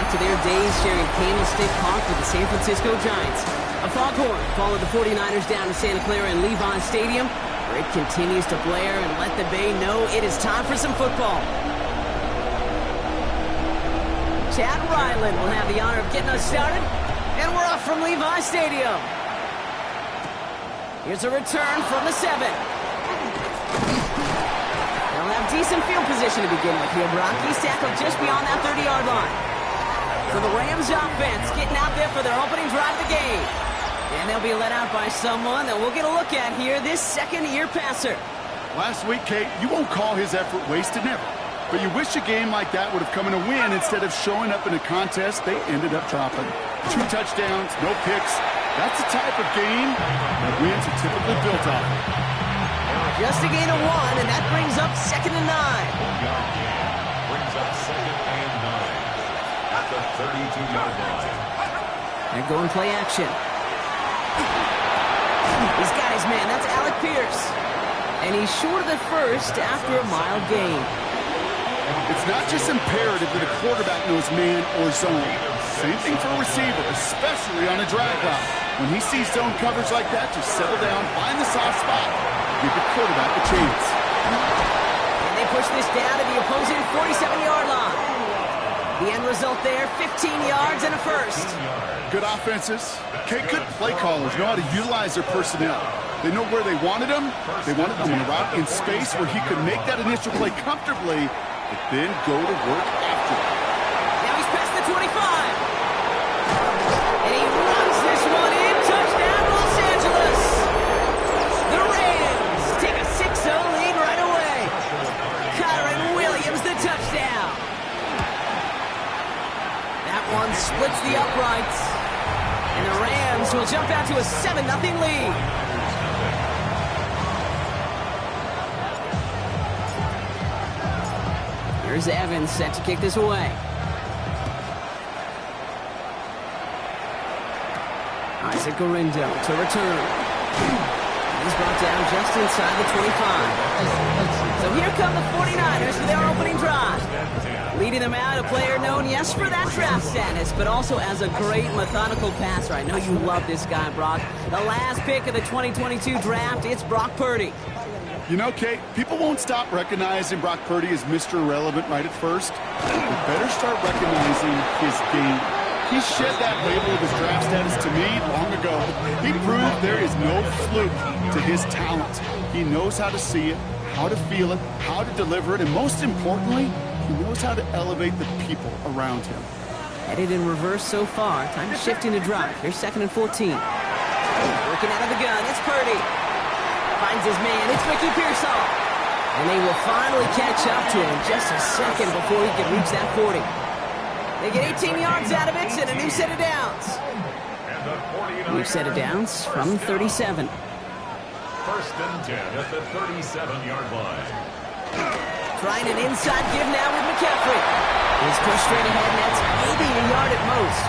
To their days sharing Candlestick Park with the San Francisco Giants. A foghorn followed the 49ers down to Santa Clara and Levi Stadium, where it continues to blare and let the Bay know it is time for some football. Chad Ryland will have the honor of getting us started, and we're off from Levi Stadium. Here's a return from the 7. They'll have decent field position to begin with here, Brock. He's tackled just beyond that 30-yard line. For the Rams offense, getting out there for their opening drive of the game. And they'll be let out by someone that we'll get a look at here, this second-year passer. Last week, Kate, you won't call his effort wasted, never. But you wish a game like that would have come in a win instead of showing up in a contest they ended up dropping. 2 touchdowns, no picks. That's the type of game that wins are typically built off of. Just a gain of 1, and that brings up 2nd and 9. Brings up 2nd and 9. At the 32-yard line. And go and play action. He's got his man. That's Alec Pierce. And he's short of the first after a mild gain. It's not just imperative that a quarterback knows man or zone. Same thing for a receiver, especially on a drag route. When he sees zone coverage like that, just settle down, find the soft spot, give the quarterback a chance. And they push this down to the opposing 47-yard line. The end result there, 15 yards and a first. Good offenses. Good play callers know how to utilize their personnel. They know where they wanted them. They wanted them in a route in space where he could make that initial play comfortably, but then go to work after it. Now he's past the 25. And he runs this one in. Touchdown, Los Angeles. The Rams take a 6-0 lead right away. Kyron Williams, the touchdown. That one splits the uprights. And the Rams will jump out to a 7-0 lead. Here's Evans set to kick this away. Isaac Gorindo to return. He's brought down just inside the 25. So here come the 49ers for their opening drive. Leading them out, a player known, yes, for that draft status, but also as a great methodical passer. I know you love this guy, Brock. The last pick of the 2022 draft, it's Brock Purdy. You know, Kate, people won't stop recognizing Brock Purdy as Mr. Irrelevant right at first. They better start recognizing his game. He shed that label of his draft status to me long ago. He proved there is no fluke to his talent. He knows how to see it, how to feel it, how to deliver it, and most importantly, he knows how to elevate the people around him. Headed in reverse so far. Time to shift into drive. Here's 2nd and 14. Working out of the gun. It's Purdy. Finds his man. It's Ricky Pearsall. And they will finally catch up to him just a second before he can reach that 40. They get 18 yards out of it and a new set of downs. New set of downs from 37. 1st and 10 at the 37-yard line. Trying an inside give now with McCaffrey. He's pushed straight ahead, and that's maybe a yard at most.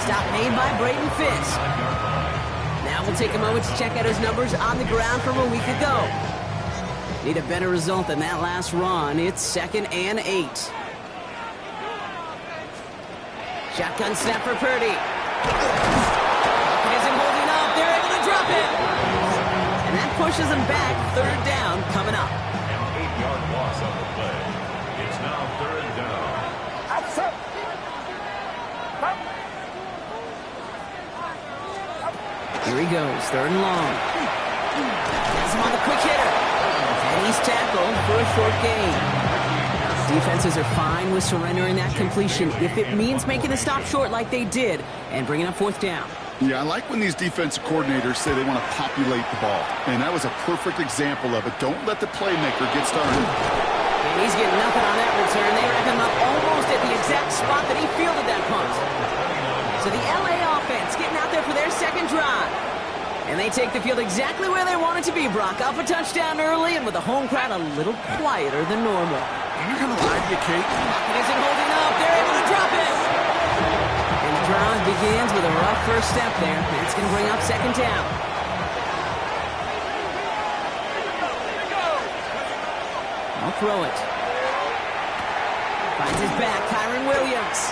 Stop made by Braden Fitz. Now we'll take a moment to check out his numbers on the ground from a week ago. Need a better result than that last run. It's 2nd and 8. Shotgun snap for Purdy. It isn't holding up. They're able to drop it. And that pushes him back. 3rd down coming up. An 8-yard loss on the play. It's now 3rd down. Here he goes. 3rd and long. Has him on the quick hitter. And he's tackled for a short gain. Defenses are fine with surrendering that completion if it means making the stop short like they did and bringing up 4th down. Yeah, I like when these defensive coordinators say they want to populate the ball. And that was a perfect example of it. Don't let the playmaker get started. And he's getting nothing on that return. They wrap him up almost at the exact spot that he fielded that punt. So the LA offense getting out drive. And they take the field exactly where they want it to be, Brock. Up a touchdown early, and with the home crowd a little quieter than normal. I'm not going to lie to you, Kate. It isn't holding up. They're able to drop it. And the drive begins with a rough first step there. That's going to bring up second down. I'll throw it. Finds his back, Kyron Williams.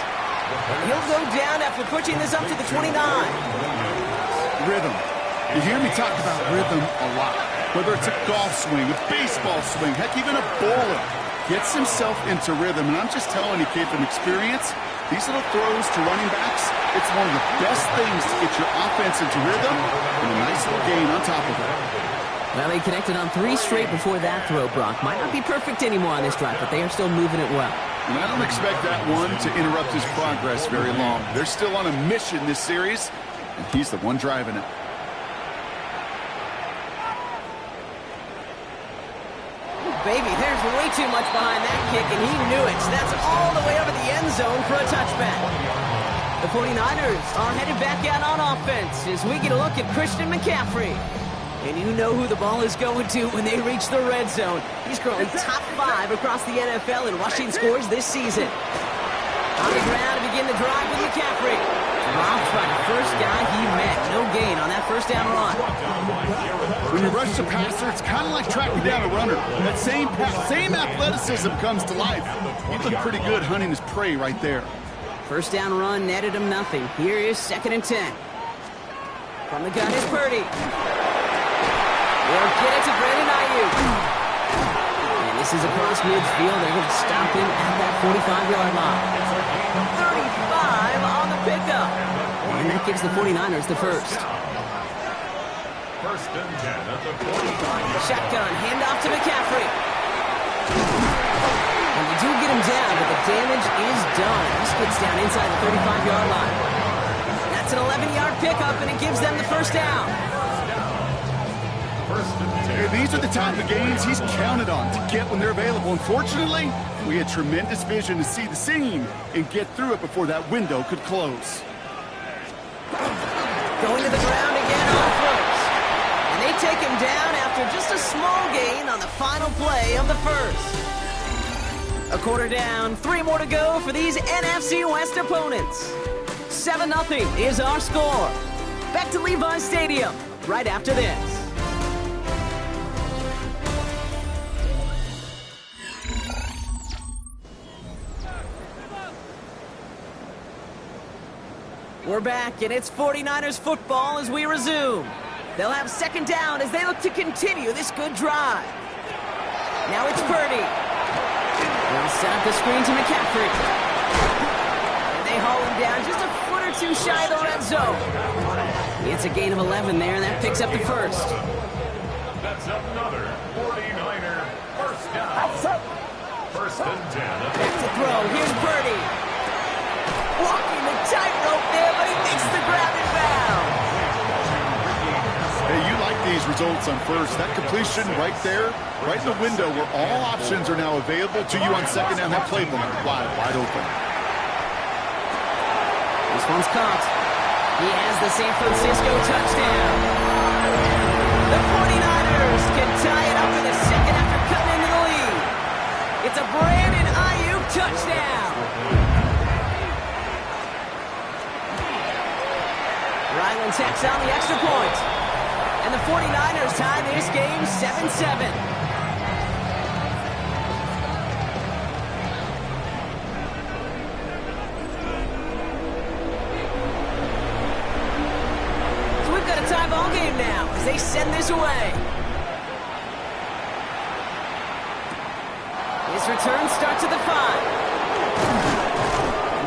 He'll go down after pushing this up to the 29. Rhythm. You hear me talk about rhythm a lot. Whether it's a golf swing, a baseball swing, heck, even a bowler. Gets himself into rhythm. And I'm just telling you, kid, from experience, these little throws to running backs, it's one of the best things to get your offense into rhythm and a nice little gain on top of it. Well, they connected on 3 straight before that throw, Brock. Might not be perfect anymore on this drive, but they are still moving it well. And I don't expect that one to interrupt his progress very long. They're still on a mission this series, and he's the one driving it. Baby, there's way too much behind that kick, and he knew it. That's all the way over the end zone for a touchback. The 49ers are headed back out on offense as we get a look at Christian McCaffrey. And you know who the ball is going to when they reach the red zone. He's currently top 5 across the NFL in rushing scores this season. On the ground to begin the drive with McCaffrey. Dropped by the first guy he met. No gain on that first down run. When you rush the passer, it's kind of like tracking down a runner. That same athleticism comes to life. He looked pretty good hunting his prey right there. First down run netted him nothing. Here is 2nd and 10. From the gun is Purdy. They'll get it to Brandon Ayuk. And this is across midfield. They're going to stop him at that 45-yard line. 35 on the pickup. And that gives the 49ers the first. First and 10 at the 45. Shotgun, handoff to McCaffrey. And they do get him down, but the damage is done. This gets down inside the 35-yard line. That's an 11-yard pickup, and it gives them the first down. These are the type of gains he's counted on to get when they're available. Unfortunately, we had tremendous vision to see the seam and get through it before that window could close. Going to the ground again on first. And they take him down after just a small gain on the final play of the first. A quarter down, 3 more to go for these NFC West opponents. 7-0 is our score. Back to Levi's Stadium right after this. We're back, and it's 49ers football as we resume. They'll have second down as they look to continue this good drive. Now it's Purdy. They'll set up the screen to McCaffrey. And they haul him down just a foot or 2 shy of the red zone. It's a gain of 11 there, and that picks up the first. That's another 49er first down. First and 10. Back to throw. Here's Purdy. Walking the tightrope there, but he makes the grab and bounds. Hey, you like these results on first. That completion right there, right in the window where all options are now available to you on second down. That playbook wide open. This one's caught. He has the San Francisco touchdown. The 49ers can tie it up in the second after cutting into the lead. It's a Brandon Ayuk touchdown. Ryland tacks on the extra point. And the 49ers tie this game 7-7. So we've got a tie ball game now as they send this away. His return starts at the 5.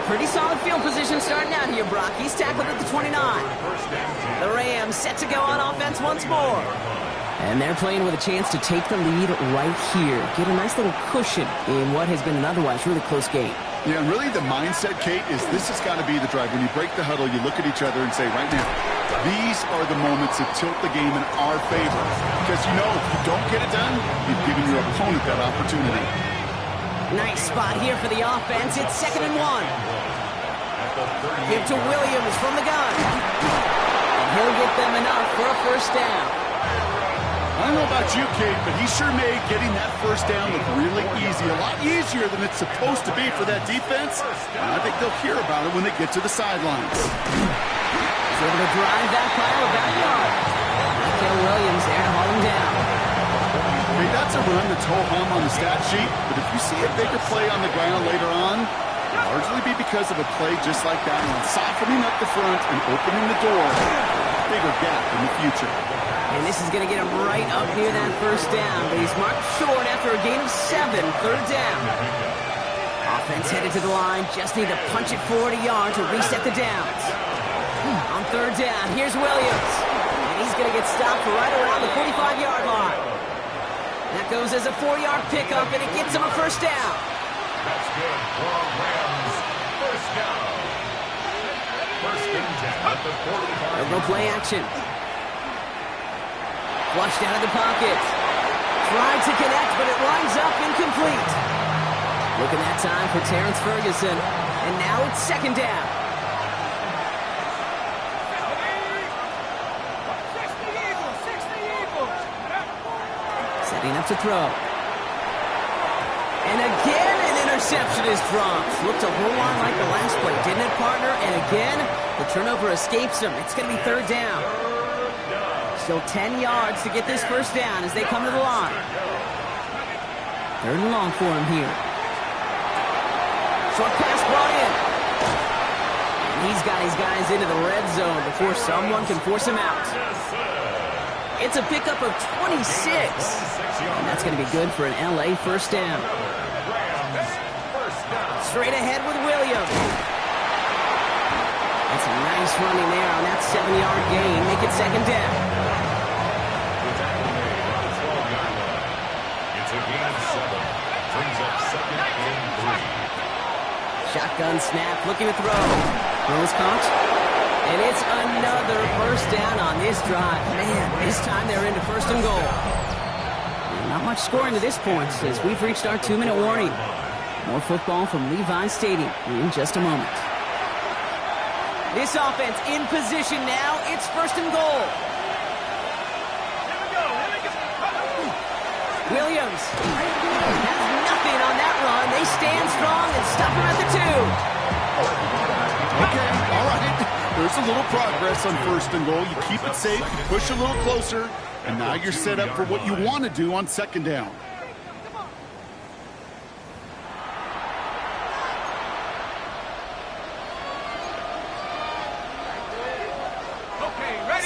Pretty solid field position starting out here, Brock. He's tackled at the 29. The Rams set to go on offense once more. And they're playing with a chance to take the lead right here. Get a nice little cushion in what has been an otherwise really close game. Yeah, and really the mindset, Kate, is this has got to be the drive. When you break the huddle, you look at each other and say, right now, these are the moments that tilt the game in our favor. Because you know, if you don't get it done, you've given your opponent that opportunity. Nice spot here for the offense. It's 2nd and 1. Give to Williams from the gun. And he'll get them enough for a first down. I don't know about you, Kate, but he sure made getting that first down look really easy. A lot easier than it's supposed to be for that defense. And I think they'll hear about it when they get to the sidelines. He's able to drive that pile of backyard. Michael Williams there to haul him down. Hey, that's a run that's ho-hum on the stat sheet, but if you see a bigger play on the ground later on, it'll largely be because of a play just like that one, softening up the front and opening the door for a bigger gap in the future. And this is going to get him right up near that first down, but he's marked short after a gain of 7, third down. Offense headed to the line, just need to punch it forward a yard to reset the downs. On third down, here's Williams, and he's going to get stopped right around the 45-yard line. That goes as a 4-yard pickup, and it gets him a first down. That's good for Rams. First down. First and 10 at the 45. They'll go play action. Flushed out of the pocket. Tried to connect, but it lines up incomplete. Looking that time for Terrence Ferguson. And now it's second down. Setting up to throw. And again, an interception is dropped. Looked a whole lot like the last play, didn't it, partner? And again, the turnover escapes him. It's going to be third down. Still 10 yards to get this first down as they come to the line. Third and long for him here. Short pass brought in. And he's got his guys into the red zone before someone can force him out. It's a pickup of 26. And that's going to be good for an LA first down. Straight ahead with Williams. That's a nice running there on that 7-yard gain. Make it second down. Shotgun snap, looking to throw. Throws caught. And it's another first down on this drive. Man, this time they're into first and goal. And not much scoring to this point as we've reached our 2-minute warning. More football from Levi Stadium in just a moment. This offense in position now. It's first and goal. Williams has nothing on that run. They stand strong and stop him at the 2. Okay, all right. There's a little progress on first and goal. You keep it safe, you push a little closer, and now you're set up for what you want to do on second down.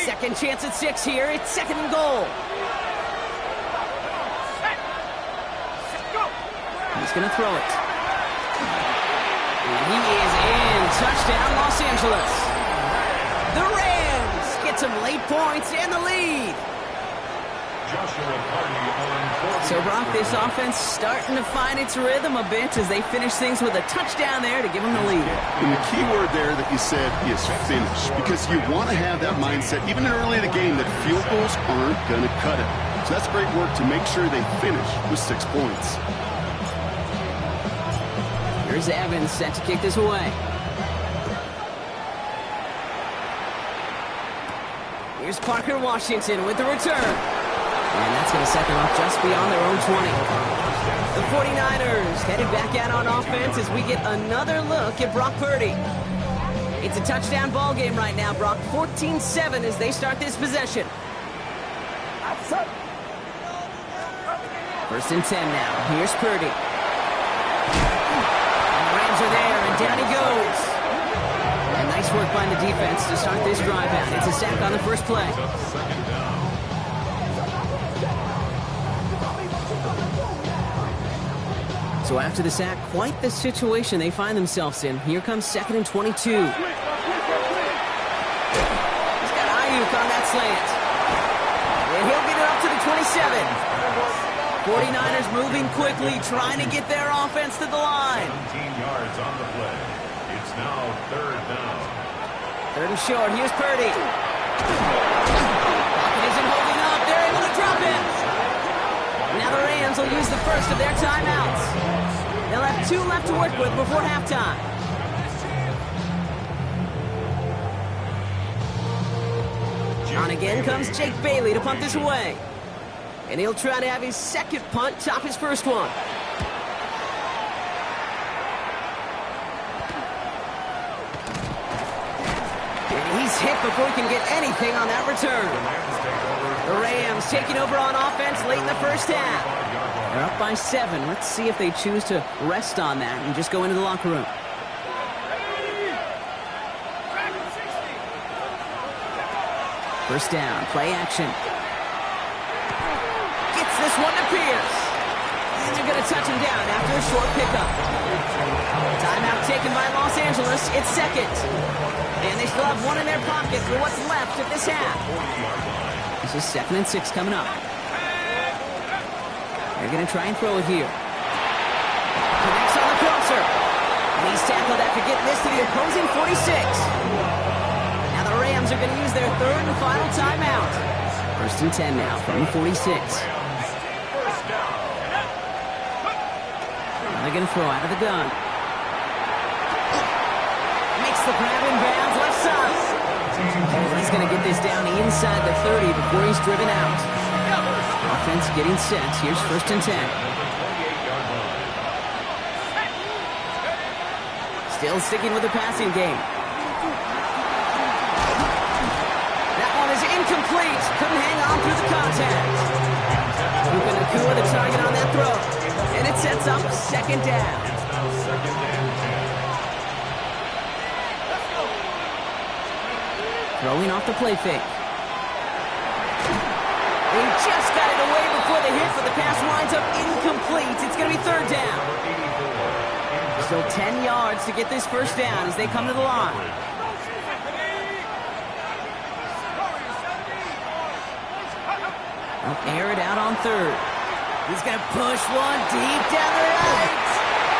Second chance at 6 here. It's second and goal. He's going to throw it. And he is in. Touchdown, Los Angeles. The Rams get some late points and the lead. So, Brock, this offense starting to find its rhythm a bit as they finish things with a touchdown there to give them the lead. And the key word there that you said is finish, because you want to have that mindset, even early in the game, that field goals aren't going to cut it. So that's great work to make sure they finish with 6 points. Here's Evans set to kick this away. Here's Parker Washington with the return. And that's going to set them up just beyond their own 20. The 49ers headed back out on offense as we get another look at Brock Purdy. It's a touchdown ball game right now, Brock. 14-7 as they start this possession. First and 10 now. Here's Purdy. Are there, and down he goes. And nice work by the defense to start this drive out. It's a sack on the first play. So after the sack, quite the situation they find themselves in. Here comes second and 22. He's got Ayuk on that slant. And he'll get it up to the 27. 49ers moving quickly, trying to get their offense to the line. 17 yards on the play. It's now third down. Third and short. Here's Purdy. Pocket isn't holding up. They're able to drop him. Now the Rams will use the first of their timeouts. They'll have 2 left to work with before halftime. On again comes Jake Bailey to punt this away. And he'll try to have his second punt top his first one. And he's hit before he can get anything on that return. The Rams taking over on offense late in the first half. They're up by 7. Let's see if they choose to rest on that and just go into the locker room. First down, play action. Gets this one to Pierce. And they're going to touch him down after a short pickup. Timeout taken by Los Angeles. It's second. And they still have one in their pocket for what's left of this half. This is 2nd and 6 coming up. They're going to try and throw it here. Connects on the crosser. And he's tackled after getting this to the opposing 46. Now the Rams are going to use their third and final timeout. 1st and 10 now from the 46. Now they're going to throw out of the gun. Makes the grab in bounds left side. He's going to get this down inside the 30 before he's driven out. Offense getting set. Here's 1st and 10. Still sticking with the passing game. That one is incomplete. Couldn't hang on through the contact. Ukfl the target on that throw. And it sets up 2nd down. Throwing off the play fake. They just got it away before the hit, but the pass winds up incomplete. It's going to be 3rd down. Still 10 yards to get this first down as they come to the line. They'll air it out on 3rd. He's going to push one deep down the right.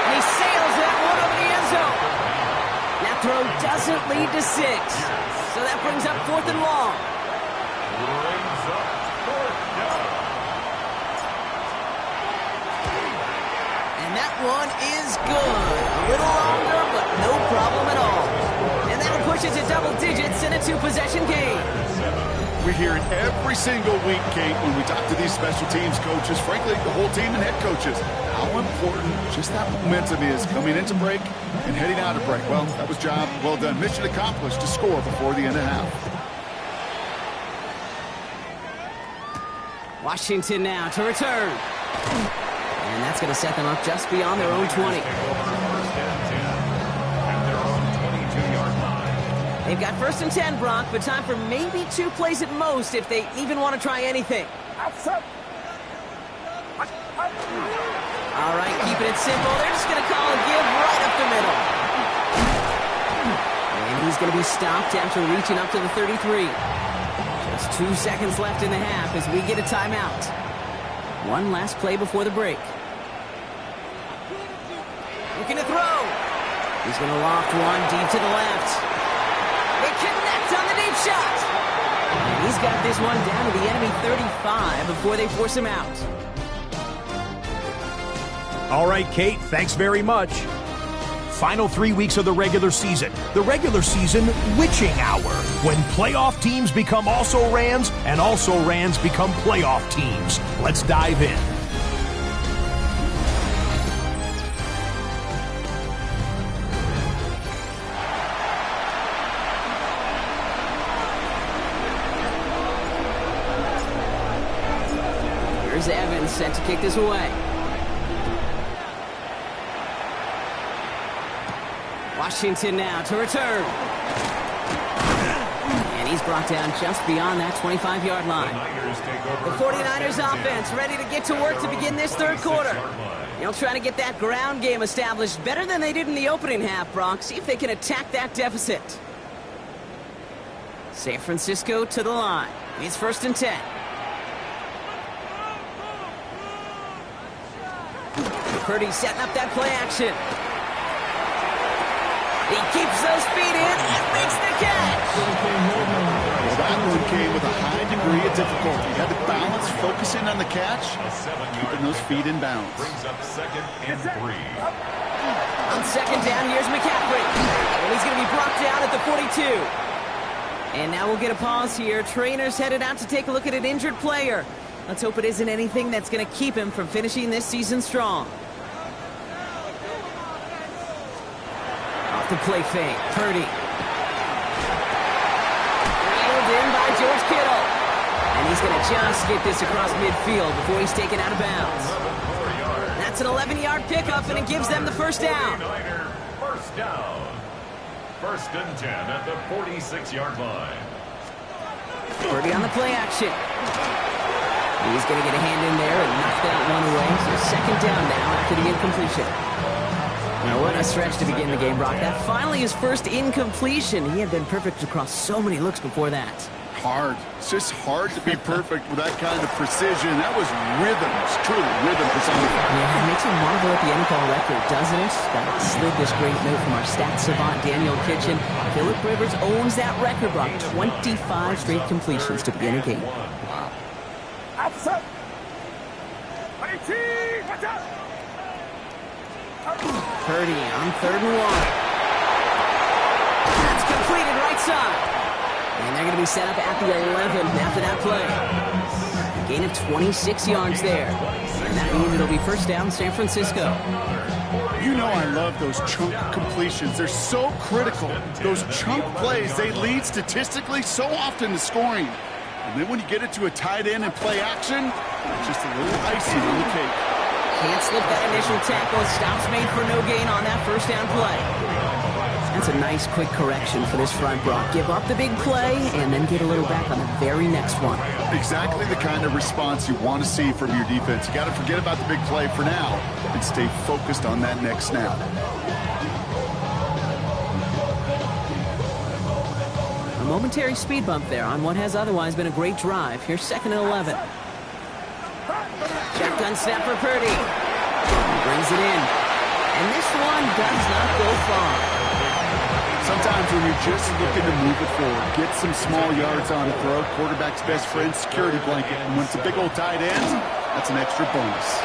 And he sails that one over the end zone. That throw doesn't lead to 6. So that brings up 4th and long. And that one is good. A little longer, but no problem at all. And that'll push it to double digits in a 2-possession game. We hear it every single week, Kate, when we talk to these special teams coaches, frankly, the whole team and head coaches, how important just that momentum is coming into break and heading out of break. Well, that was job well done. Mission accomplished to score before the end of half. Washington now to return. And that's going to set them up just beyond their own 20. They've got 1st and 10, Brock, but time for maybe 2 plays at most if they even want to try anything. All right, keeping it simple. They're just going to call a give right up the middle. And he's going to be stopped after reaching up to the 33. Just 2 seconds left in the half as we get a timeout. One last play before the break. Looking to throw. He's going to loft one deep to the left. They connect on the deep shot. And he's got this one down to the enemy 35 before they force him out. All right, Kate, thanks very much. Final 3 weeks of the regular season. The regular season witching hour, when playoff teams become also-rans and also-rans become playoff teams. Let's dive in. Here's Evans set to kick this away. Washington now to return. And he's brought down just beyond that 25-yard line. The 49ers offense ready to get to work to begin this 3rd quarter. They'll try to get that ground game established better than they did in the opening half, Brock. See if they can attack that deficit. San Francisco to the line. It's 1st and 10. Purdy setting up that play action. He keeps those feet in and makes the catch. Well, that one came with a high degree of difficulty. He had to balance, focusing on the catch, keeping those feet in bounds. Brings up 2nd and 3. On 2nd down, here's McCaffrey. And he's going to be brought down at the 42. And now we'll get a pause here. Trainer's headed out to take a look at an injured player. Let's hope it isn't anything that's going to keep him from finishing this season strong. Off the play fake. Purdy. Reeled in by George Kittle. And he's going to just get this across midfield before he's taken out of bounds. That's an 11-yard pickup, and it gives them the first down. First down. First and 10 at the 46-yard line. Purdy on the play action. He's going to get a hand in there and knock that one away. So second down now after the incompletion. Now what a stretch to begin the game, Brock. That finally his first incompletion. He had been perfect across so many looks before that. Hard. It's just hard to be perfect with that kind of precision. That was rhythm. It's truly rhythm personified. Yeah, it makes you marvel at the NFL record, doesn't it? That slid this great note from our stats savant, Daniel Kitchen. Phillip Rivers owns that record, Brock. 25 straight completions to begin a game. Wow. Purdy on 3rd and 1. That's completed right side. And they're going to be set up at the 11 after that play. A gain of 26 yards there. And that means it'll be first down San Francisco. You know I love those chunk completions. They're so critical. Those chunk plays, they lead statistically so often to scoring. And then when you get it to a tight end and play action, it's just a little icing on the cake. Can't slip that initial tackle. Stops made for no gain on that first down play. That's a nice quick correction for this front, Brock. Give up the big play and then get a little back on the very next one. Exactly the kind of response you want to see from your defense. You got to forget about the big play for now and stay focused on that next snap. A momentary speed bump there on what has otherwise been a great drive. Here's 2nd and 11. Shotgun snap for Purdy. He brings it in. And this one does not go far. Sometimes when you're just looking to move it forward, get some small yards on a throw, quarterback's best friend, security blanket. And when it's a big old tight end, that's an extra bonus.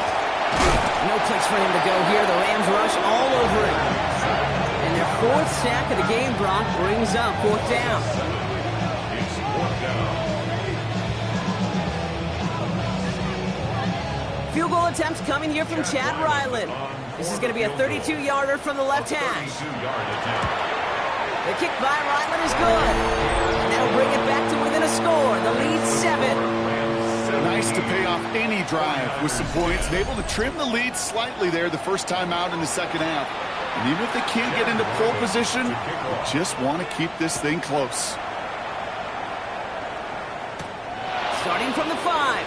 No place for him to go here. The Rams rush all over it. And their 4th sack of the game, Brock, brings up 4th down. It's 4th down. Field goal attempts coming here from Chad Ryland. This is going to be a 32-yarder from the left hash. 32-yard attempt. The kick by Ryland is good. And that'll bring it back to within a score. The lead 7. Nice to pay off any drive with some points and able to trim the lead slightly there the first time out in the second half. And even if they can't get into pole position, they just want to keep this thing close. Starting from the 5.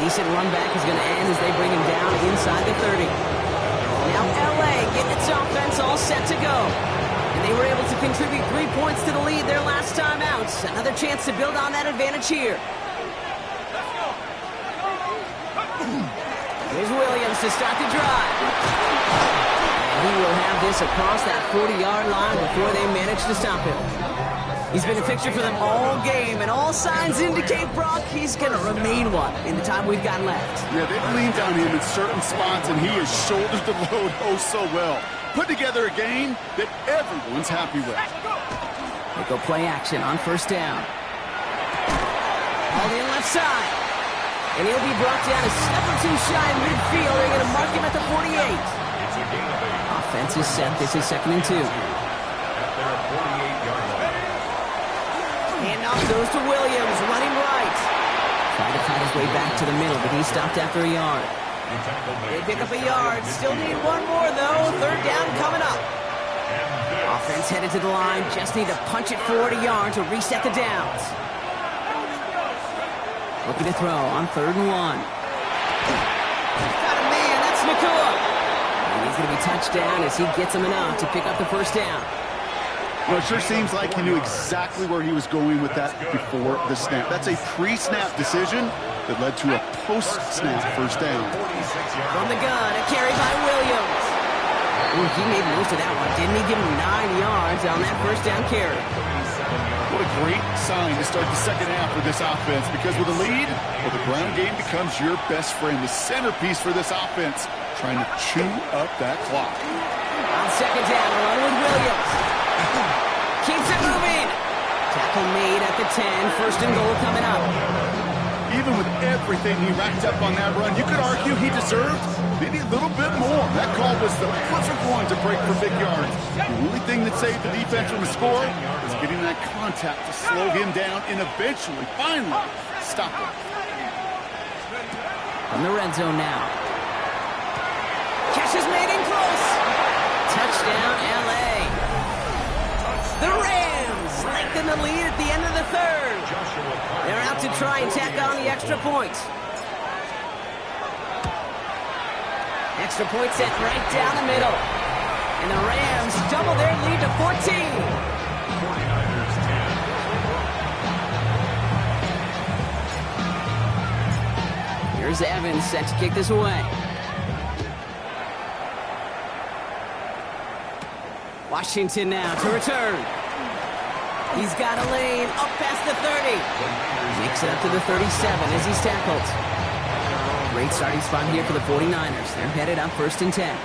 Decent run back is going to end as they bring him down inside the 30. Now L.A. getting its offense all set to go. And they were able to contribute 3 points to the lead their last time out. Another chance to build on that advantage here. Here's Williams to start the drive. And he will have this across that 40-yard line before they manage to stop him. He's been a fixture for them all game, and all signs indicate, Brock, he's going to remain one in the time we've got left. Yeah, they've leaned on him in certain spots, and he has shouldered the load oh so well. Put together a game that everyone's happy with. They go play action on first down. All in left side. And he'll be brought down a step or two shy in midfield. They're going to mark him at the 48. Offense is set. This is 2nd and 2. Handoff goes to Williams, running right. Trying to find his way back to the middle, but he stopped after a yard. They pick up a yard. Still need one more, though. 3rd down coming up. Offense headed to the line. Just need to punch it forward a yard to reset the downs. Looking to throw on 3rd and 1. Got a man. That's Nakua. And he's going to be touched down as he gets him enough to pick up the first down. Well, it sure seems like he knew exactly where he was going with that before the snap. That's a pre-snap decision that led to a post-snap first down. From the gun, a carry by Williams. Ooh, he made most of that one, didn't he? Give him 9 yards on that first down carry. What a great sign to start the second half for this offense, because with a lead, well, the ground game becomes your best friend, the centerpiece for this offense, trying to chew up that clock. On second down, run with Williams. Keeps it moving. first and goal coming up. Even with everything he racked up on that run, you could argue he deserved maybe a little bit more. That call was the perfect one to break for big yards. The only thing that saved the defense from a score was getting that contact to slow him down and eventually, finally, stop him. From the red zone now. Catch is made in close. Touchdown, L.A. The Rams lengthen the lead at the end of the third. They're out to try and tack on the extra point. Extra point set right down the middle. And the Rams double their lead to 14. Here's Evans set to kick this away. Washington now to return. He's got a lane up past the 30. Makes it up to the 37 as he's tackled. Great starting spot here for the 49ers. They're headed up 1st and 10.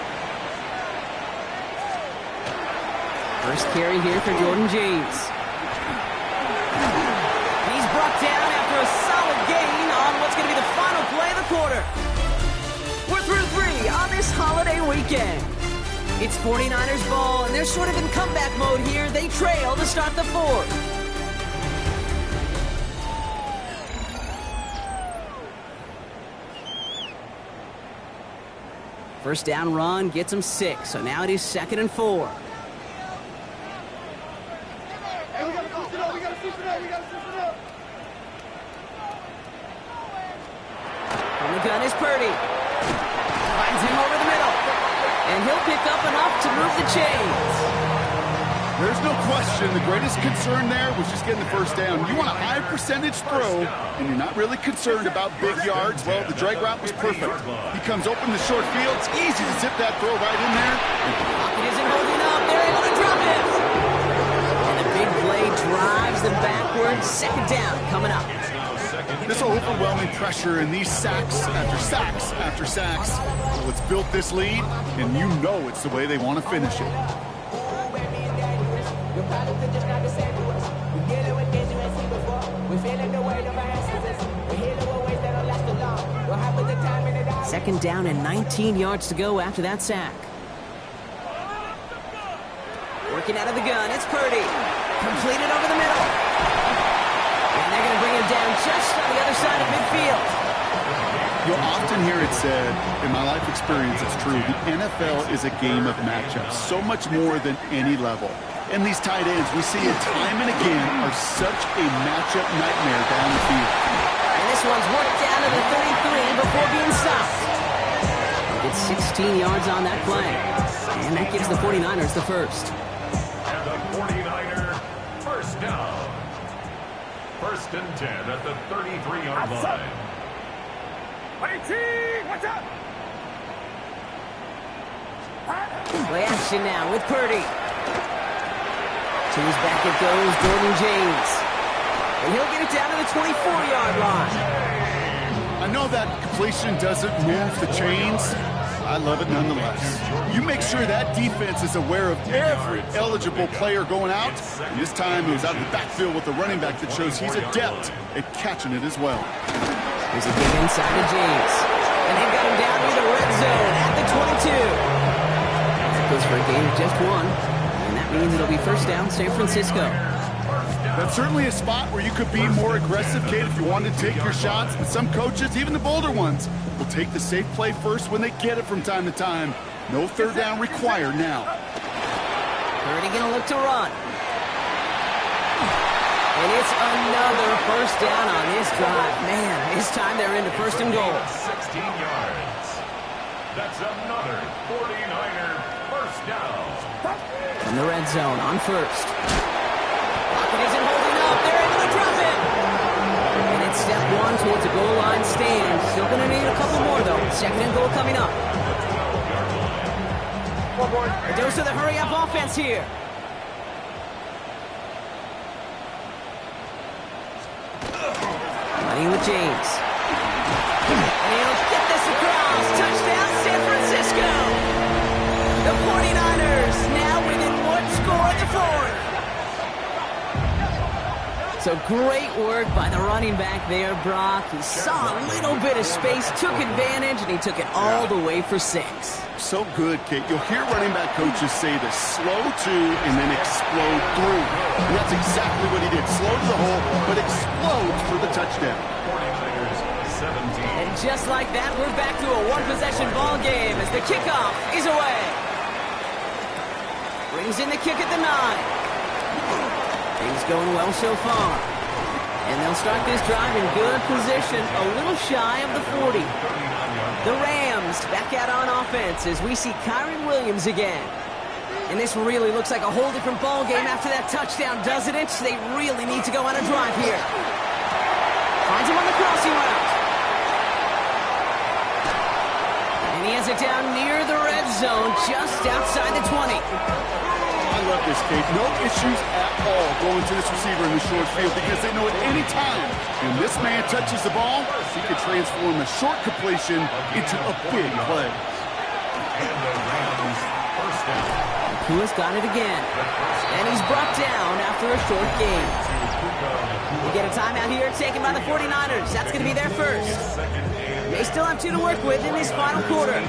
First carry here for Jordan James. He's brought down after a solid gain on what's going to be the final play of the quarter. We're through 3 on this holiday weekend. It's 49ers ball, and they're sort of in comeback mode here. They trail to start the 4th. First down run gets them 6, so now it is 2nd and 4. From the gun is Purdy. Finds him over the middle. And he'll pick up enough to move the chains. There's no question the greatest concern there was just getting the first down. You want a high percentage throw, and you're not really concerned about big yards. Well, the drag route was perfect. He comes open the short field. It's easy to zip that throw right in there. Pocket isn't holding up. They're able to drop it. And the big play drives them backwards. 2nd down coming up. This overwhelming pressure and these sacks after sacks after sacks. What's built this lead, and you know it's the way they want to finish it. Second down and 19 yards to go after that sack. Working out of the gun, it's Purdy. Completed over the middle. And they're going to bring him down just on the other side of midfield. You'll often hear it said, in my life experience, it's true, the NFL is a game of matchups, so much more than any level. And these tight ends, we see it time and again, are such a matchup nightmare down the field. And this one's worked down to the 33 before being stopped. It's 16 yards on that play. And that gives the 49ers the first. And the 49er first down. 1st and 10 at the 33-yard line. Watch out! Play action now with Purdy. To his back it goes, Jordan James. And he'll get it down to the 24-yard line. I know that completion doesn't move the chains. I love it nonetheless. You make sure that defense is aware of every eligible player going out. And this time it was out of the backfield with the running back that shows he's adept at catching it as well. Here's a dig inside to James. And they've got him down near the red zone at the 22. That goes for a gain of just 1. And that means it'll be first down, San Francisco. That's certainly a spot where you could be more aggressive, Kate, if you wanted to take your shots. But some coaches, even the bolder ones, will take the safe play first when they get it from time to time. No third down required now. Purdy going to look to run. And it's another first down on this drive. Man, this time they're into 1st and goal. 16 yards. That's another 49er first down. From the red zone on 1st. Pocket isn't holding up. They're able to drop it. And it's step 1 towards a goal line stand. Still going to need a couple more, though. 2nd and goal coming up. A dose of the hurry-up offense here. Running with James. And he'll get this across. Touchdown, San Francisco. The 49ers now within 1 score in the 4th. So great work by the running back there, Brock. He saw a little bit of space, took advantage, and he took it all the way for 6. So good, Kate. You'll hear running back coaches say to slow to and then explode through. And that's exactly what he did. Slow to the hole, but explodes for the touchdown. And just like that, we're back to a one-possession ball game as the kickoff is away. Brings in the kick at the 9. Things going well so far. And they'll start this drive in good position, a little shy of the 40. The Rams back out on offense as we see Kyron Williams again. And this really looks like a whole different ball game after that touchdown, doesn't it? They really need to go on a drive here. Finds him on the crossing route. And he has it down near the red zone, just outside the 20. I love this, Kate. No issues at all going to this receiver in the short field because they know at any time when this man touches the ball, he can transform a short completion into a big play. And the Rams first down. Kua's got it again. And he's brought down after a short game. We get a timeout here taken by the 49ers. That's going to be their first. They still have 2 to work with in this final quarter.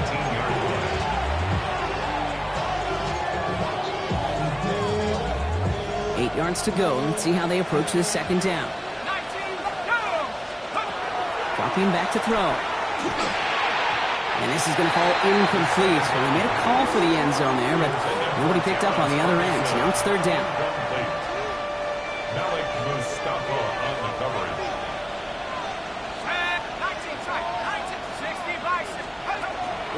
8 yards to go. Let's see how they approach this second down. Dropping back to throw. And this is going to fall incomplete. So they made a call for the end zone there, but nobody picked up on the other end. So now it's third down.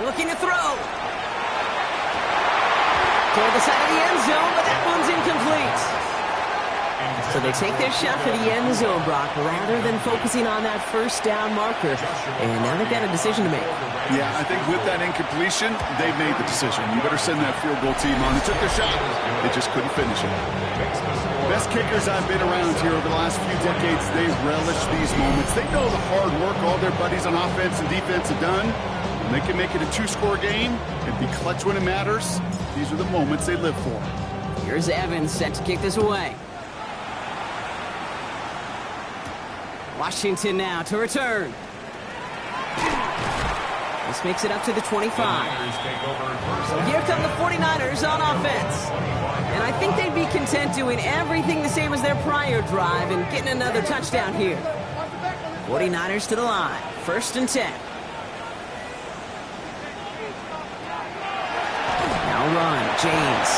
Looking to throw. Toward the side of the end zone, but that one's incomplete. So they take their shot for the end zone, Brock, rather than focusing on that first down marker. And now they've got a decision to make. Yeah, I think with that incompletion, they've made the decision. You better send that field goal team on. They took their shot. They just couldn't finish it. Best kickers I've been around here over the last few decades, they relish these moments. They know the hard work all their buddies on offense and defense have done. And they can make it a 2-score game and be clutch when it matters. These are the moments they live for. Here's Evans set to kick this away. Washington now to return. This makes it up to the 25. So here come the 49ers on offense. And I think they'd be content doing everything the same as their prior drive and getting another touchdown here. 49ers to the line. First and 10. Now run. James.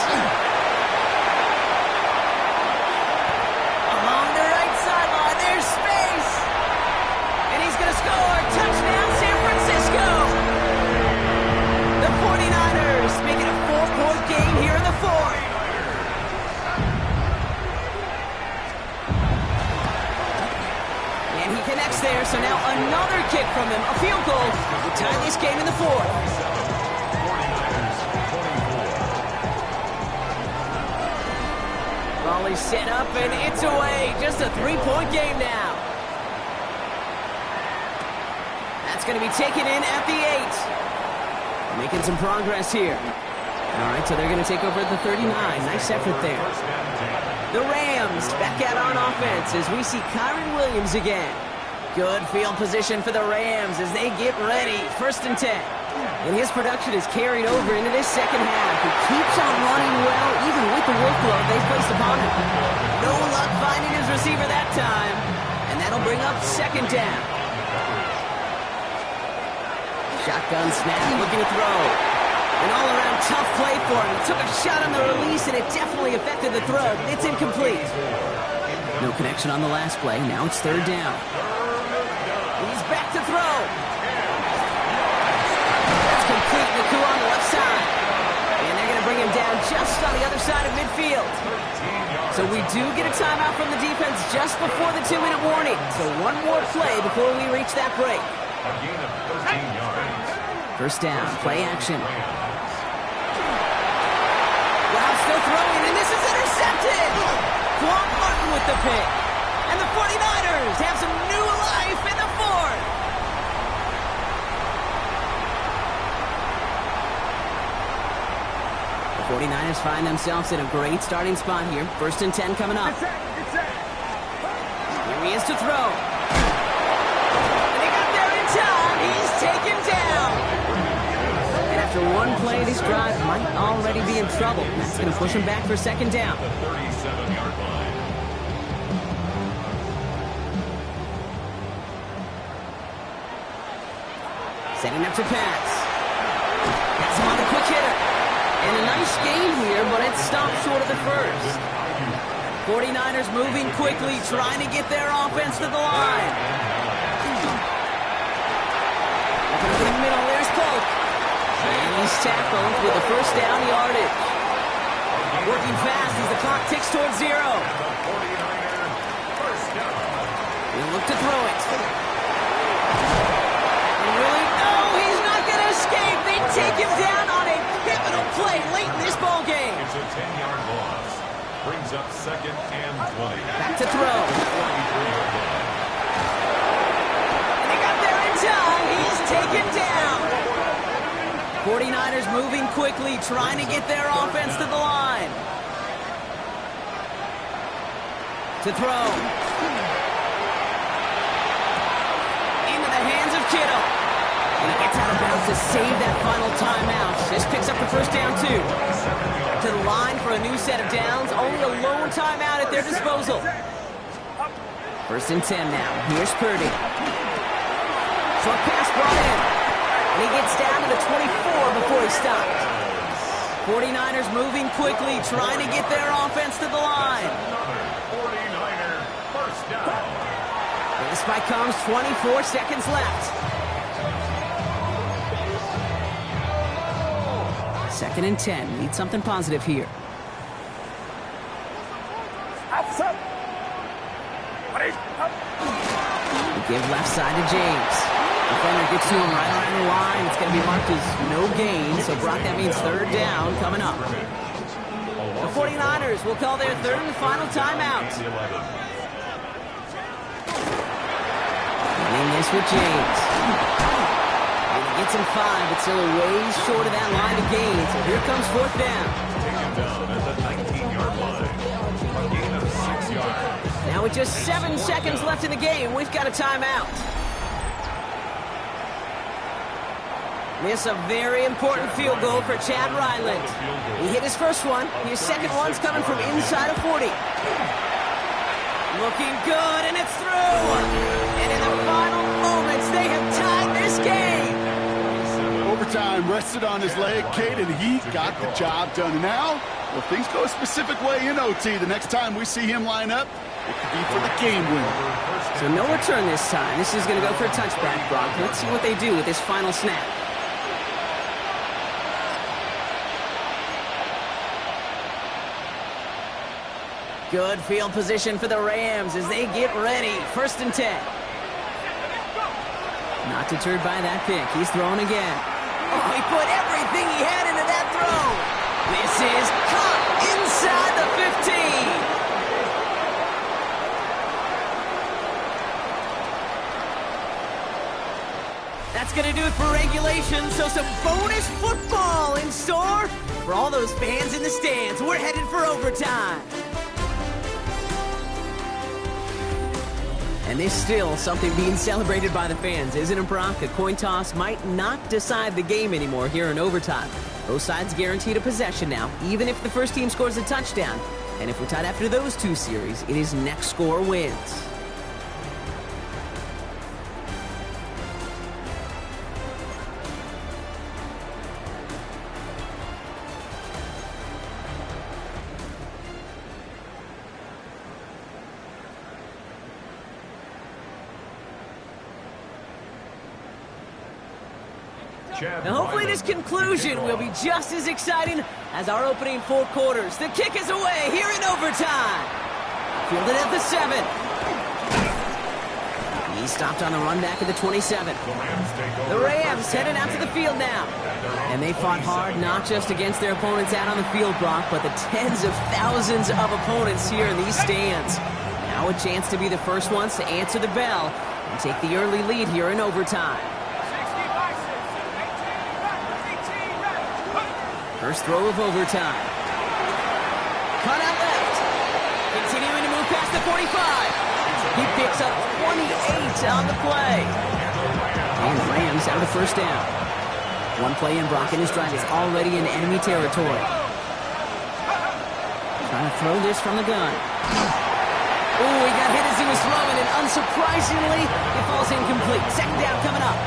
Along the right sideline. There's space. And he's going to score. Touchdown, San Francisco. The 49ers make it a 4-point game here in the fourth. And he connects there, so now another kick from him. A field goal to tie this game in the fourth. Volley set up, and it's away. Just a 3-point game now. That's going to be taken in at the 8. Making some progress here. All right, so they're going to take over at the 39. Nice effort there. The Rams back out on offense as we see Kyron Williams again. Good field position for the Rams as they get ready. First and 10. And his production is carried over into this second half. He keeps on running well, even with the workload they've placed upon him. No luck finding his receiver that time. And that'll bring up second down. Shotgun snap, looking to throw. An all-around tough play for him. He took a shot on the release, and it definitely affected the throw. It's incomplete. No connection on the last play. Now it's third down. He's back to throw. That's complete. Ukfl on the left side. And they're going to bring him down just on the other side of midfield. So we do get a timeout from the defense just before the 2-minute warning. So one more play before we reach that break. A gain of 13 yards. First down, play action. Wow, still throwing, and this is intercepted! Quan Martin with the pick. And the 49ers have some new life in the fourth. The 49ers find themselves in a great starting spot here. First and 10 coming up. Here he is to throw. And they got there in time. He's taken down. And after one play, this drive might already be in trouble. That's going to push him back for second down. The 37-yard line. Setting up to pass. That's him on the quick hitter. And a nice game here, but it stopped short of the first. 49ers moving quickly, trying to get their offense to the line. Up in the middle, there's Polk. And he's tackled with a first down yardage. Working fast as the clock ticks towards 0. He'll look to throw it. And really, no, he's not going to escape. They take him down on a pivotal play late in this ball game. It's a 10-yard loss. Brings up second and 20. Back to throw. 43-yard line. And they got there in time. He's taken down. 49ers moving quickly, trying to get their offense to the line. To throw. Into the hands of Kittle. And he gets out of bounds to save that final timeout. This picks up the first down, too. To the line for a new set of downs. Only a lone timeout at their disposal. First and 10 now. Here's Purdy. Short pass brought in. And he gets down to the 24 before he stopped. 49ers moving quickly, trying to get their offense to the line. 49er first down. This spike comes 24 seconds left. Second and 10. Need something positive here. Give left side to James. Defender gets to him right around the line. It's going to be marked as no gain. So, Brock, that means third down coming up. The 49ers will call their third and final timeout. Running this with James. And he gets him 5, but still a ways short of that line of gain. So here comes fourth down. Taken down at the 19-yard line. A gain of 6 yards. Now with just 7 seconds left in the game, we've got a timeout. This a very important field goal for Chad Ryland. He hit his first one. His second one's coming from inside of 40. Looking good, and it's through. And in the final moments, they have tied this game. Overtime rested on his leg, Kate, and he got the job done. And now, if things go a specific way in OT, the next time we see him line up, it could be for the game winner. So no return this time. This is going to go for a touchback, Brock. Let's see what they do with this final snap. Good field position for the Rams as they get ready. First and 10. Not deterred by that pick. He's throwing again. Oh, he put everything he had into that throw. This is caught inside the 15. That's going to do it for regulation. So some bonus football in store for all those fans in the stands. We're headed for overtime. And there's still something being celebrated by the fans, isn't it, Brock? A coin toss might not decide the game anymore here in overtime. Both sides guaranteed a possession now, even if the first team scores a touchdown. And if we're tied after those two series, it is next score wins. Now hopefully this conclusion will be just as exciting as our opening 4 quarters. The kick is away here in overtime. Fielded at the 7. He stopped on the run back at the 27. The Rams headed out to the field now. And they fought hard not just against their opponents out on the field, Brock, but the tens of thousands of opponents here in these stands. Now a chance to be the first ones to answer the bell and take the early lead here in overtime. First throw of overtime. Cut out left. Continuing to move past the 45. He picks up 28 on the play. And the Rams out of first down. One play in, Brock, and his drive is already in enemy territory. Trying to throw this from the gun. Oh, he got hit as he was throwing, and unsurprisingly, it falls incomplete. Second down coming up.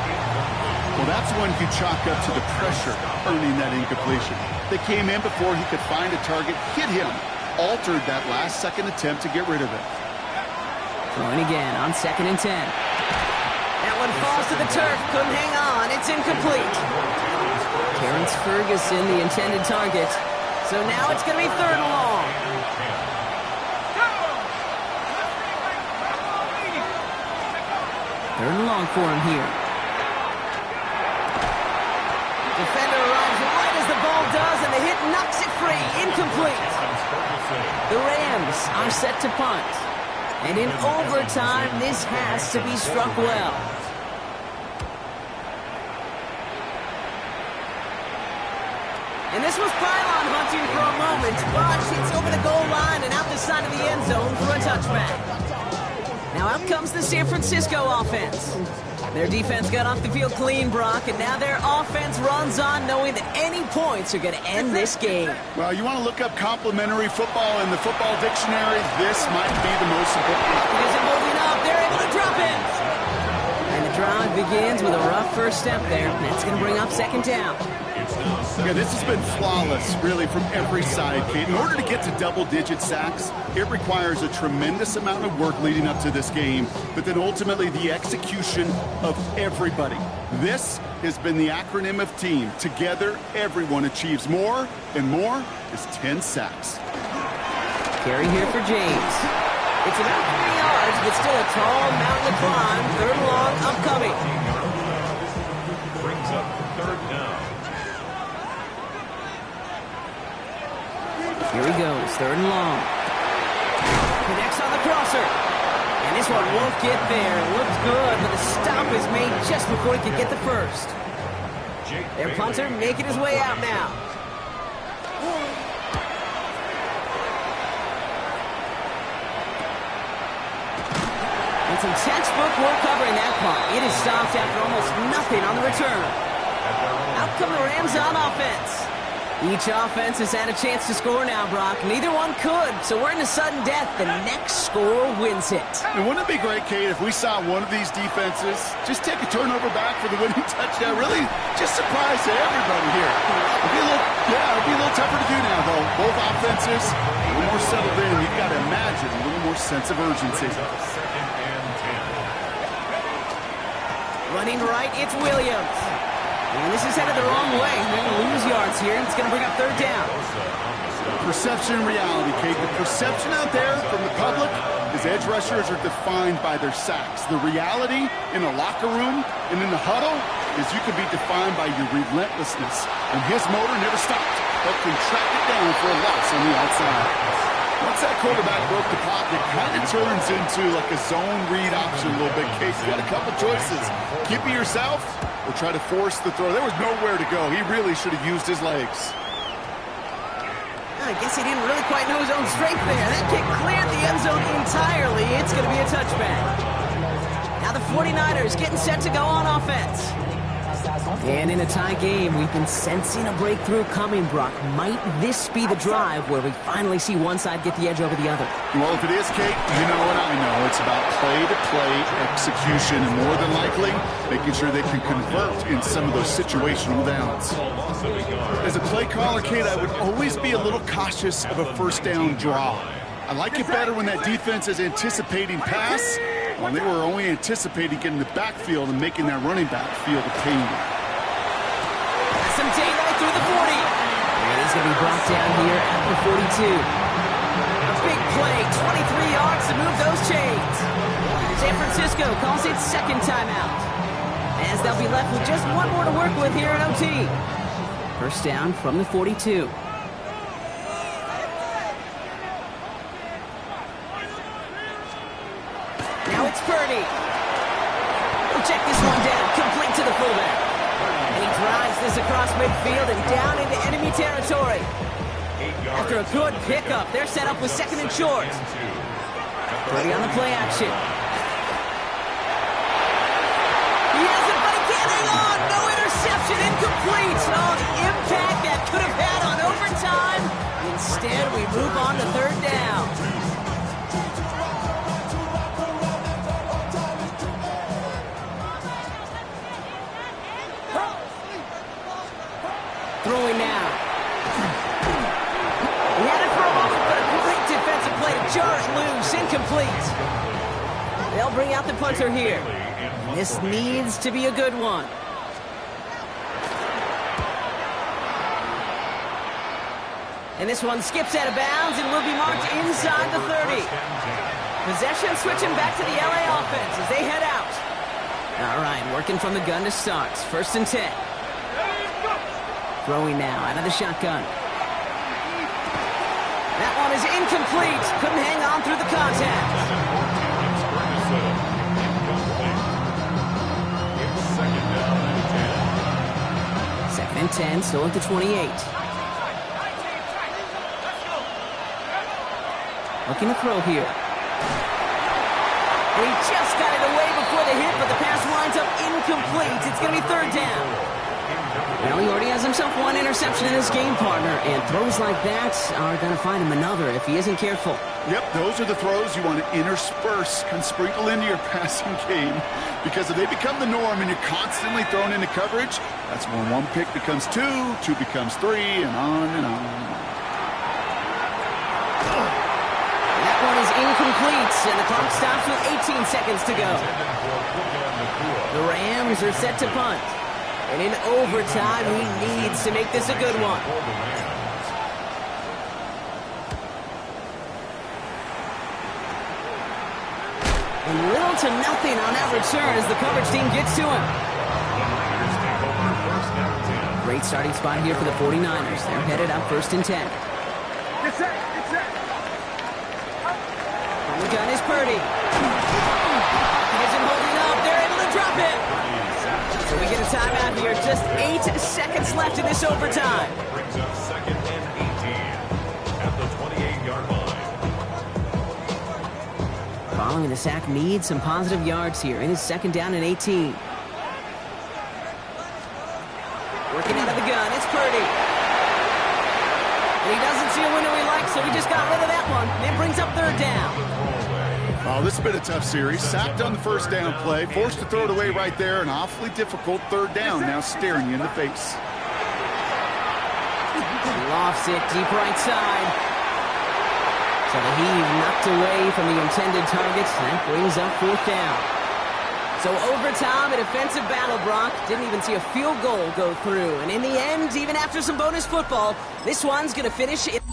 Well, that's one you chalk up to the pressure earning that incompletion. They came in before he could find a target, hit him, altered that last-second attempt to get rid of it. Throwing again on 2nd and 10. That one falls to the turf. Couldn't hang on. It's incomplete. Terrence Ferguson, the intended target. So now it's going to be 3rd and long. Third and long for him here. Defender arrives right as the ball does, and the hit knocks it free. Incomplete. The Rams are set to punt. And in overtime, this has to be struck well. And this was pylon hunting for a moment, but it's over the goal line and out the side of the end zone for a touchback. Now out comes the San Francisco offense. Their defense got off the field clean, Brock, and now their offense runs on knowing that any points are going to end this game. Well, you want to look up complimentary football in the football dictionary, this might be the most important. Because they're moving up, they're able to drop it. And the drive begins with a rough first step there. That's going to bring up 2nd down. Yeah, this has been flawless, really, from every side, Kate. In order to get to double-digit sacks, it requires a tremendous amount of work leading up to this game, but then ultimately the execution of everybody. This has been the acronym of team. Together, everyone achieves more, and more is 10 sacks. Carry here for James. It's about 3 yards, but still a tall mountain to climb. 3rd and long upcoming. Brings up 3rd down. Here he goes, 3rd and long. Connects on the crosser. And this one won't get there. Looks good, but the stop is made just before he can get the first. Their punter making his way out now. And some textbook work covering that punt. It is stopped after almost nothing on the return. Out come the Rams on offense. Each offense has had a chance to score now, Brock. Neither one could, so we're in a sudden death. The next score wins it. And wouldn't it be great, Kate, if we saw one of these defenses just take a turnover back for the winning touchdown? Really just surprise everybody here. It'd be a little tougher to do now, though. Both offenses a little more settled in. You've got to imagine a little more sense of urgency. Running right, it's Williams. And this is headed the wrong way. They're going to lose yards here. It's going to bring up 3rd down. Perception and reality, Kate. The perception out there from the public is edge rushers are defined by their sacks. The reality in the locker room and in the huddle is you can be defined by your relentlessness. And his motor never stopped, but can track it down for a loss on the outside. Once that quarterback broke the pocket, it kind of turns into like a zone read option a little bit, Kate. You got a couple choices. Keep it yourself or try to force the throw. There was nowhere to go. He really should have used his legs. I guess he didn't really quite know his own strength there. That kick cleared the end zone entirely. It's going to be a touchback. Now the 49ers getting set to go on offense. And in a tie game, we've been sensing a breakthrough coming, Brock. Might this be the drive where we finally see one side get the edge over the other? Well, if it is, Kate, you know what I know. It's about play-to-play execution, and more than likely, making sure they can convert in some of those situational downs. As a play caller, Kate, I would always be a little cautious of a first down draw. I like it better when that defense is anticipating pass, when they were only anticipating getting the backfield and making that running back feel the pain. Some daylight through the 40. And he's going to be brought down here at the 42. A big play, 23 yards to move those chains. San Francisco calls it 2nd timeout, as they'll be left with just one more to work with here in OT. First down from the 42. Now it's Purdy. We'll check this one down, complete to the fullback. And he drives this across midfield and down into enemy territory. After a good pickup, they're set up with 2nd and short. Purdy on the play action. He has it, but he can't hang on. No interception, incomplete. Oh, the impact that could have had on overtime. Instead, we move on to third down. Throwing now. He had it for a moment, but a great defensive play to jar it loose. Incomplete. They'll bring out the punter here. This needs to be a good one. And this one skips out of bounds and will be marked inside the 30. Possession switching back to the LA offense as they head out. All right, working from the gun to start. 1st and 10. Throwing now out of the shotgun. That one is incomplete. Couldn't hang on through the contact. Second and 10, still at the 28. Looking to throw here. And he just got it away before the hit, but the pass winds up incomplete. It's going to be third down. Well, he already has himself one interception in his game, partner, and throws like that are going to find him another if he isn't careful. Yep, those are the throws you want to intersperse and sprinkle into your passing game, because if they become the norm and you're constantly thrown into coverage, that's when one pick becomes two becomes three, and on and on and on. That one is incomplete, and the clock stops with 18 seconds to go. The Rams are set to punt. And in overtime, he needs to make this a good one. And little to nothing on that return as the coverage team gets to him. Great starting spot here for the 49ers. They're headed up 1st and 10. On the gun is Purdy. He isn't holding up. They're able to drop it. So we get a timeout here. Just 8 seconds left in this overtime. Brings up 2nd and 18 at the 28-yard line. Following the sack, needs some positive yards here. In his 2nd down and 18. Working out of the gun, it's Purdy. And he doesn't see a window he likes, so he just got rid of that one. And it brings up 3rd down. Oh, this has been a tough series. Sacked on the 1st down play, forced to throw it away right there. An awfully difficult 3rd down now staring you in the face. Lofts it deep right side. So the heave knocked away from the intended targets. That brings up 4th down. So overtime, a defensive battle, Brock. Didn't even see a field goal go through. And in the end, even after some bonus football, this one's going to finish it.